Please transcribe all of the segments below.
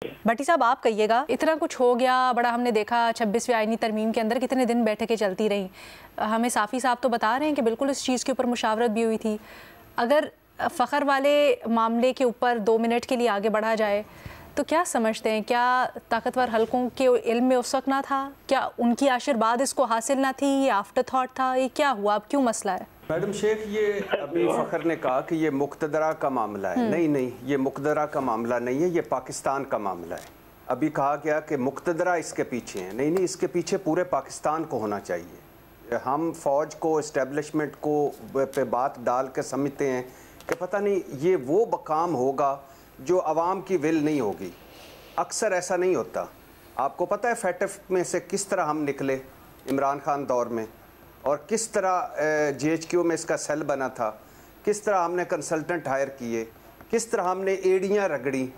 भट्टी साहब, आप कहिएगा, इतना कुछ हो गया, बड़ा हमने देखा 26वीं आईनी तरमीम के अंदर कितने दिन बैठकें चलती रहीं। हमें साफ़ी साहब तो बता रहे हैं कि बिल्कुल इस चीज़ के ऊपर मुशावरत भी हुई थी। अगर फ़ख्र वाले मामले के ऊपर 2 मिनट के लिए आगे बढ़ा जाए तो क्या समझते हैं, क्या ताकतवर हलकों के इल्म में उस वक्त ना था? क्या उनकी आशीर्वाद इसको हासिल ना थी? ये आफ्टर थाट था? ये क्या हुआ? अब क्यों मसला है? मैडम शेख, ये अभी फ़ख्र ने कहा कि ये मुक़्तदरा का मामला है। नहीं, ये मुक़्तदरा का मामला नहीं है, ये पाकिस्तान का मामला है। अभी कहा गया कि मुक़्तदरा इसके पीछे है। नहीं, इसके पीछे पूरे पाकिस्तान को होना चाहिए। हम फ़ौज को, इस्टेब्लिशमेंट को पे बात डाल के समझते हैं कि पता नहीं ये वो काम होगा जो अवाम की विल नहीं होगी। अक्सर ऐसा नहीं होता। आपको पता है फैटफ में से किस तरह हम निकले इमरान खान दौर में, और किस तरह GHQ में इसका सेल बना था, किस तरह हमने कंसल्टेंट हायर किए, किस तरह हमने एड़ियाँ रगड़ी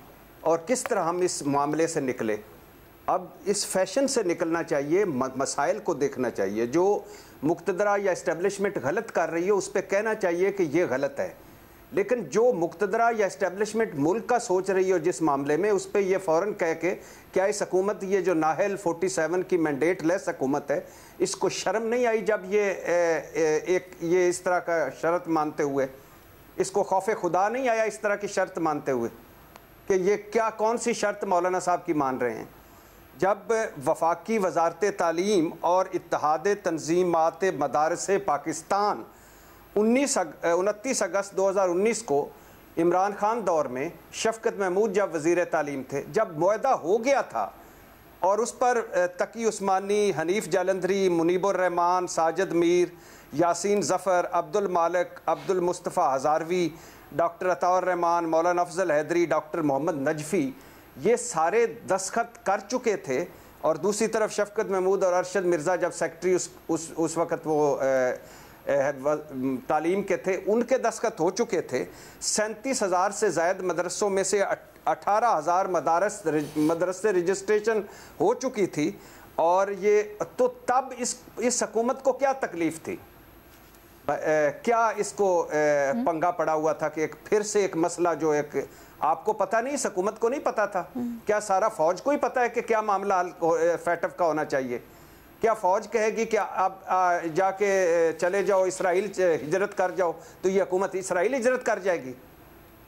और किस तरह हम इस मामले से निकले। अब इस फैशन से निकलना चाहिए, मसाइल को देखना चाहिए। जो मुक़्तदरा या इस्टेब्लिशमेंट गलत कर रही है उस पर कहना चाहिए कि ये गलत है, लेकिन जो मुक़्तदरा या इस्टेब्लिशमेंट मुल्क का सोच रही हो जिस मामले में, उस पर यह फ़ौरन कह के क्या इस हुकूमत, ये जो नाहल 47 की मैंडेट लेस हुकूमत है, इसको शर्म नहीं आई जब ये इस तरह का शर्त मानते हुए, इसको खौफ खुदा नहीं आया इस तरह की शर्त मानते हुए कि ये क्या, कौन सी शर्त मौलाना साहब की मान रहे हैं? जब वफाकी वजारत तालीम और इत्तेहाद तंजीमात मदारस पाकिस्तान 29 अगस्त 2019 को इमरान खान दौर में शफकत महमूद जब वज़ीर तालीम थे, जब मुआहदा हो गया था और उस पर तकी उस्मानी, हनीफ जालंधरी, मुनीबुर रहमान, साजिद मीर, यासीन ज़फ़र, अब्दुल मालिक, अब्दुल मुस्तफ़ा हज़ारवी, डॉक्टर अताउर रहमान, मौलाना अफजल हैदरी, डॉक्टर मोहम्मद नजफ़ी, ये सारे दस्तखत कर चुके थे। और दूसरी तरफ शफकत महमूद और अरशद मिर्ज़ा जब सेक्रेटरी उस वक़्त वो तालीम के थे, उनके दस्तखत हो चुके थे। 37,000 से ज़ायद मदरसों में से 18,000 मदरसे रजिस्ट्रेशन हो चुकी थी। और ये तो तब इस हुकूमत को क्या तकलीफ़ थी? क्या इसको पंगा पड़ा हुआ था कि फिर से एक मसला जो एक आपको पता नहीं, इस हुकूमत को नहीं पता था? क्या सारा फ़ौज को ही पता है कि क्या मामला फैटफ का होना चाहिए? क्या फ़ौज कहेगी कि आप जाके चले जाओ इसराइल, हिजरत कर जाओ, तो ये हुकूमत इसराइल हिजरत कर जाएगी?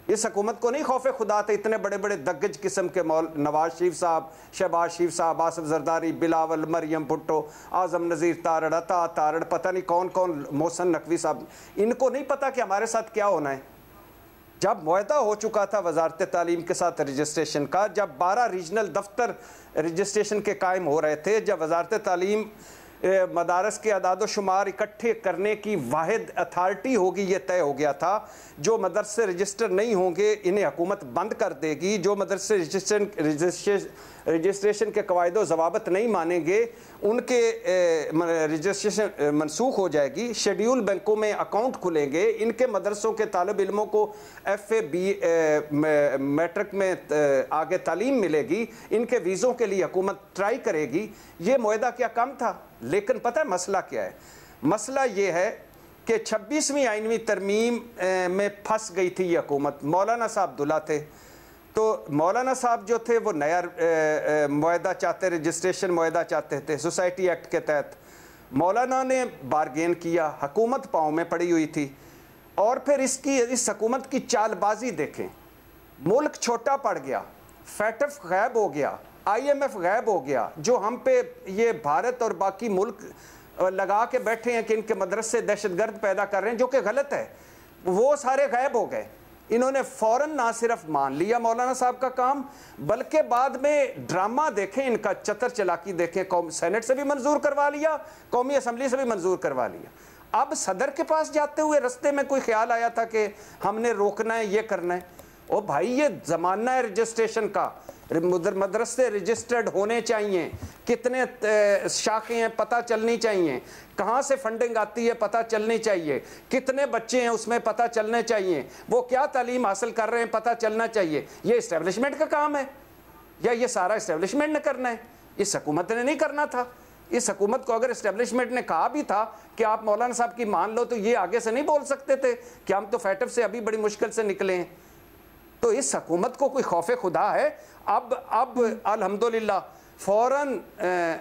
इस हुकूमत को नहीं खौफ खुदा थे? इतने बड़े बड़े दग्गज किस्म के नवाज शरीफ साहब, शहबाज शरीफ साहब, आसिफ जरदारी, बिलावल, मरियम भुट्टो, आज़म नज़ीर तारड़, अता तारड़, पता नहीं कौन कौन, मोहसन नकवी साहब, इनको नहीं पता कि हमारे साथ क्या होना है? जब मुआहदा हो चुका था वजारत तालीम के साथ रजिस्ट्रेशन का, जब 12 रीजनल दफ्तर रजिस्ट्रेशन के कायम हो रहे थे, जब वजारत तालीम मदारस के अदाद शुमार इकट्ठे करने की वाहिद अथार्टी होगी, ये तय हो गया था। जो मदरसे रजिस्टर नहीं होंगे इन्हें हुकूमत बंद कर देगी। जो मदरसे रजिस्ट्रेशन के कवायद व ज़वाबत नहीं मानेंगे उनके रजिस्ट्रेशन मनसूख हो जाएगी। शेड्यूल बैंकों में अकाउंट खुलेंगे। इनके मदरसों के तालब इल्मों को FA BA मैट्रिक में आगे तालीम मिलेगी। इनके वीज़ों के लिए हुकूमत ट्राई करेगी। ये मुआहदा क्या कम था? लेकिन पता है मसला क्या है? मसला ये है कि 26वीं आइनवी तरमीम में फंस गई थी ये हुकूमत। मौलाना साहब दुला थे, तो मौलाना साहब जो थे वो नया मुआहदा चाहते, रजिस्ट्रेशन मुआहदा चाहते थे सोसाइटी एक्ट के तहत। मौलाना ने बारगेन किया, हुकूमत पाँव में पड़ी हुई थी। और फिर इस हुकूमत की चालबाजी देखें। मुल्क छोटा पड़ गया, फैटफ गायब हो गया, IMF गायब हो गया। जो हम पे ये भारत और बाकी मुल्क लगा के बैठे हैं कि इनके मदरसे दहशतगर्द पैदा कर रहे हैं, जो कि गलत है, वो सारे गायब हो गए। इन्होंने फ़ौरन ना सिर्फ मान लिया मौलाना साहब का काम, बल्कि बाद में ड्रामा देखें, इनका चतर चलाकी देखें। सेनेट से भी मंजूर करवा लिया, कौमी असम्बली से भी मंजूर करवा लिया। अब सदर के पास जाते हुए रस्ते में कोई ख्याल आया था कि हमने रोकना है, ये करना है। ओ भाई, ये ज़माना है रजिस्ट्रेशन का। मदरसे रजिस्टर्ड होने चाहिए, कितने शाखें हैं पता चलनी चाहिए, कहाँ से फंडिंग आती है पता चलनी चाहिए, कितने बच्चे हैं उसमें पता चलने चाहिए, वो क्या तालीम हासिल कर रहे हैं पता चलना चाहिए। ये इस्टेब्लिशमेंट का काम है या ये सारा इस्टेब्लिशमेंट ने करना है? इस हुकूमत ने नहीं करना था। इस हुकूमत को अगर इस्टेब्लिशमेंट ने कहा भी था कि आप मौलाना साहब की मान लो, तो ये आगे से नहीं बोल सकते थे कि हम तो फैटफ से अभी बड़ी मुश्किल से निकले हैं। तो इस हुकूमत को कोई खौफ खुदा है? अब अल्हम्दुलिल्लाह फ़ौरन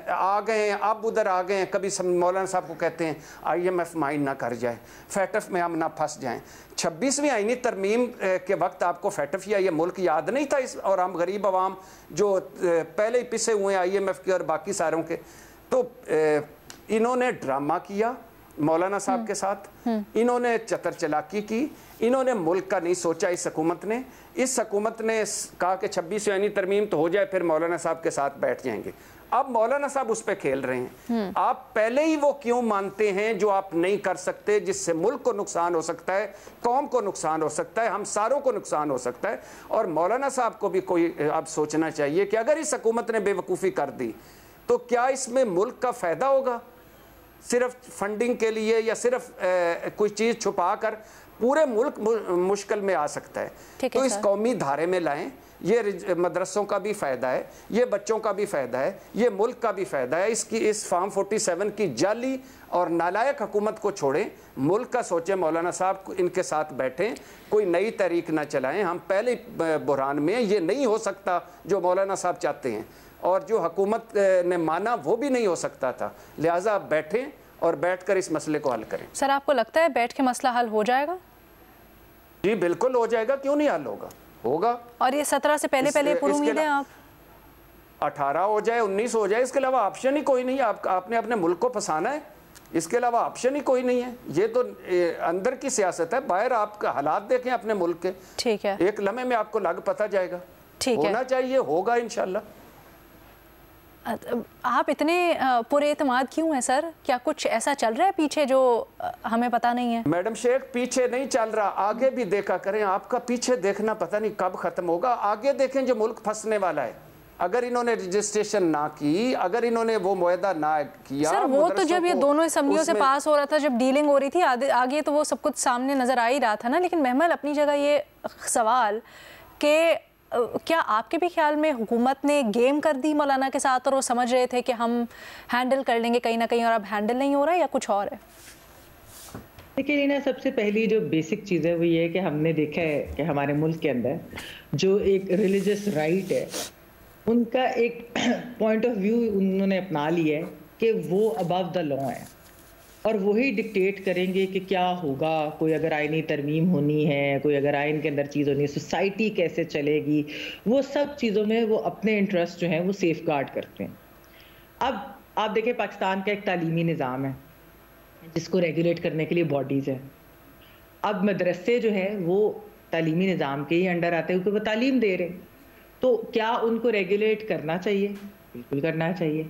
आ गए हैं, अब उधर आ गए हैं। कभी मौलाना साहब को कहते हैं IMF माइंड ना कर जाए, फैटफ में हम ना फंस जाएं। 26वीं आईनी तरमीम के वक्त आपको फैटफ या ये मुल्क याद नहीं था इस, और हम गरीब आवाम जो पहले ही पिसे हुए हैं IMF के और बाकी सारों के। तो इन्होंने ड्रामा किया मौलाना साहब के साथ, इन्होंने चतर चलाकी की, इन्होंने मुल्क का नहीं सोचा। इस हुकूमत ने कहा कि 26वीं आईनी तरमीम तो हो जाए, फिर मौलाना साहब के साथ बैठ जाएंगे। अब मौलाना साहब उस पर खेल रहे हैं। आप पहले ही वो क्यों मानते हैं जो आप नहीं कर सकते, जिससे मुल्क को नुकसान हो सकता है, कौम को नुकसान हो सकता है, हम सारों को नुकसान हो सकता है। और मौलाना साहब को भी कोई अब सोचना चाहिए कि अगर इस हुकूमत ने बेवकूफ़ी कर दी तो क्या इसमें मुल्क का फ़ायदा होगा? सिर्फ फंडिंग के लिए या सिर्फ कोई चीज़ छुपा कर पूरे मुल्क मुश्किल में आ सकता है। तो इस कौमी धारे में लाएं। ये मदरसों का भी फ़ायदा है, ये बच्चों का भी फ़ायदा है, ये मुल्क का भी फ़ायदा है। इस फार्म 47 की जाली और नालायक हुकूमत को छोड़ें, मुल्क का सोचें। मौलाना साहब इनके साथ बैठें, कोई नई तहरीक ना चलाएं। हम पहले बुरहान में, ये नहीं हो सकता जो मौलाना साहब चाहते हैं, और जो हुकूमत ने माना वो भी नहीं हो सकता था। लिहाजा आप बैठें और बैठकर इस मसले को हल करें। सर, आपको लगता है बैठ के मसला हल हो जाएगा? जी बिल्कुल हो जाएगा, क्यों नहीं हल होगा। और ये 17 से पहले पूरी उम्मीद है आप? 18 हो जाए, 19 हो जाए, इसके अलावा ऑप्शन ही कोई नहीं है। आपने अपने मुल्क को फंसाना है, इसके अलावा ऑप्शन ही कोई नहीं है। ये तो अंदर की सियासत है, बाहर आप हालात देखें अपने मुल्क के। ठीक है, एक लम्हे में आपको लग पता जाएगा। ठीक है, होना चाहिए, होगा इंशाल्लाह। आप इतने पुरएतमाद क्यों हैं सर? क्या कुछ ऐसा चल रहा है पीछे जो हमें पता नहीं है? मैडम शेख, पीछे नहीं चल रहा, आगे भी देखा करें। आपका पीछे देखना पता नहीं कब खत्म होगा। आगे देखें जो मुल्क फंसने वाला है। अगर इन्होंने रजिस्ट्रेशन ना की, अगर इन्होंने वो मुआहदा ना किया सर, वो तो जब ये दोनों असम्बलियों से पास हो रहा था, जब डीलिंग हो रही थी आगे, तो वो सब कुछ सामने नजर आ ही रहा था ना। लेकिन महमल, अपनी जगह ये सवाल कि क्या आपके भी ख्याल में हुकूमत ने गेम कर दी मौलाना के साथ, और वो समझ रहे थे कि हम हैंडल कर लेंगे कहीं ना कहीं, और अब हैंडल नहीं हो रहा है, या कुछ और है? देखिए लीना, सबसे पहली जो बेसिक चीज़ है वो ये है कि हमने देखा है कि हमारे मुल्क के अंदर जो एक रिलीजियस राइट है, उनका एक पॉइंट ऑफ व्यू उन्होंने अपना लिया है कि वो अबव द लॉ है, और वही डिक्टेट करेंगे कि क्या होगा। कोई अगर आईनी तरमीम होनी है, कोई अगर आइन के अंदर चीज़ होनी है, सोसाइटी कैसे चलेगी, वो सब चीज़ों में वो अपने इंटरेस्ट जो हैं वो सेफ गार्ड करते हैं। अब आप देखें, पाकिस्तान का एक तालीमी निज़ाम है जिसको रेगुलेट करने के लिए बॉडीज़ हैं। अब मदरसे जो है वो तालीमी निज़ाम के ही अंडर आते हैं, क्योंकि वो तालीम दे रहे हैं। तो क्या उनको रेगुलेट करना चाहिए? बिल्कुल करना चाहिए।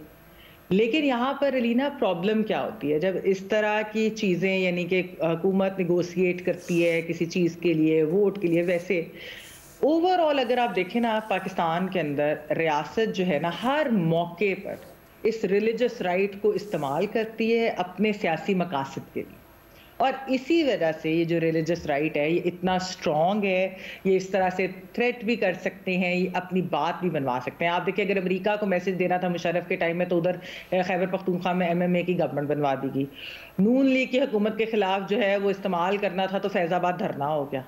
लेकिन यहाँ पर अलीना प्रॉब्लम क्या होती है, जब इस तरह की चीज़ें, यानी कि हुकूमत निगोशिएट करती है किसी चीज़ के लिए, वोट के लिए, वैसे ओवरऑल अगर आप देखें ना, पाकिस्तान के अंदर रियासत जो है ना, हर मौके पर इस रिलीजियस राइट को इस्तेमाल करती है अपने सियासी मकासद के लिए। और इसी वजह से ये जो रिलीजियस राइट है ये इतना स्ट्रॉन्ग है, ये इस तरह से थ्रेट भी कर सकते हैं, ये अपनी बात भी बनवा सकते हैं। आप देखिए, अगर अमेरिका को मैसेज देना था मुशर्रफ के टाइम में, तो उधर खैबर पख्तूनख्वा में MMA की गवर्नमेंट बनवा दी गई। नून लीग की हुकूमत के खिलाफ जो है वो इस्तेमाल करना था, तो फैज़ाबाद धरना हो गया।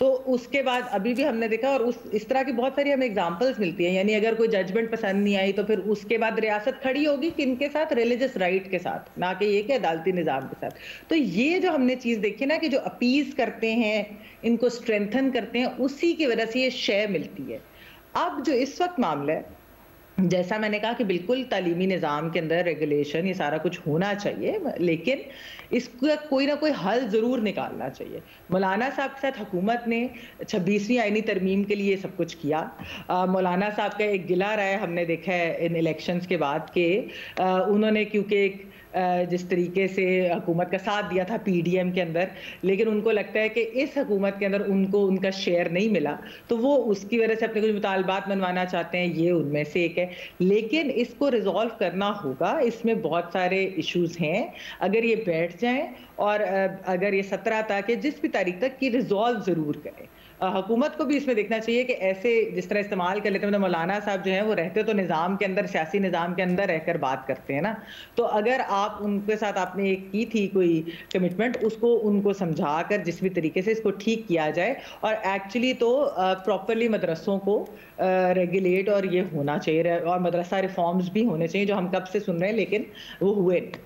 तो उसके बाद अभी भी हमने देखा, और इस तरह की बहुत सारी हमें एग्जांपल्स मिलती हैं। यानी अगर कोई जजमेंट पसंद नहीं आई तो फिर उसके बाद रियासत खड़ी होगी किनके साथ? रिलीजियस राइट के साथ, ना कि ये कि अदालती निज़ाम के साथ। तो ये जो हमने चीज़ देखी ना, कि जो अपीज करते हैं, इनको स्ट्रेंथन करते हैं, उसी की वजह से ये शय मिलती है। अब जो इस वक्त मामला है, जैसा मैंने कहा कि बिल्कुल तालीमी निज़ाम के अंदर रेगुलेशन, ये सारा कुछ होना चाहिए, लेकिन इसका कोई ना कोई हल ज़रूर निकालना चाहिए। मौलाना साहब के साथ हुकूमत ने 26वीं आईनी तरमीम के लिए सब कुछ किया। मौलाना साहब का एक गिला रहा है, हमने देखा है इन इलेक्शंस के बाद के उन्होंने, क्योंकि जिस तरीके से हुकूमत का साथ दिया था PDM के अंदर, लेकिन उनको लगता है कि इस हुकूमत के अंदर उनको उनका शेयर नहीं मिला, तो वो उसकी वजह से अपने कुछ मुतालबात मनवाना चाहते हैं। ये उनमें से एक है, लेकिन इसको रिजॉल्व करना होगा। इसमें बहुत सारे इश्यूज हैं। अगर ये बैठ जाएं और अगर ये 17 तक, जिस भी तारीख तक की रिजॉल्व ज़रूर करें, हुकूमत को भी इसमें देखना चाहिए कि ऐसे जिस तरह इस्तेमाल कर लेते हैं, मतलब मौलाना साहब जो हैं वो रहते तो निज़ाम के अंदर, सियासी निज़ाम के अंदर रहकर बात करते हैं ना, तो अगर आप उनके साथ आपने एक की थी कोई कमिटमेंट, उसको उनको समझा कर जिस भी तरीके से इसको ठीक किया जाए, और एक्चुअली तो प्रॉपरली मदरसों को रेगुलेट और ये होना चाहिए, और मदरसा रिफॉर्म्स भी होने चाहिए जो हम कब से सुन रहे हैं लेकिन वो हुए नहीं।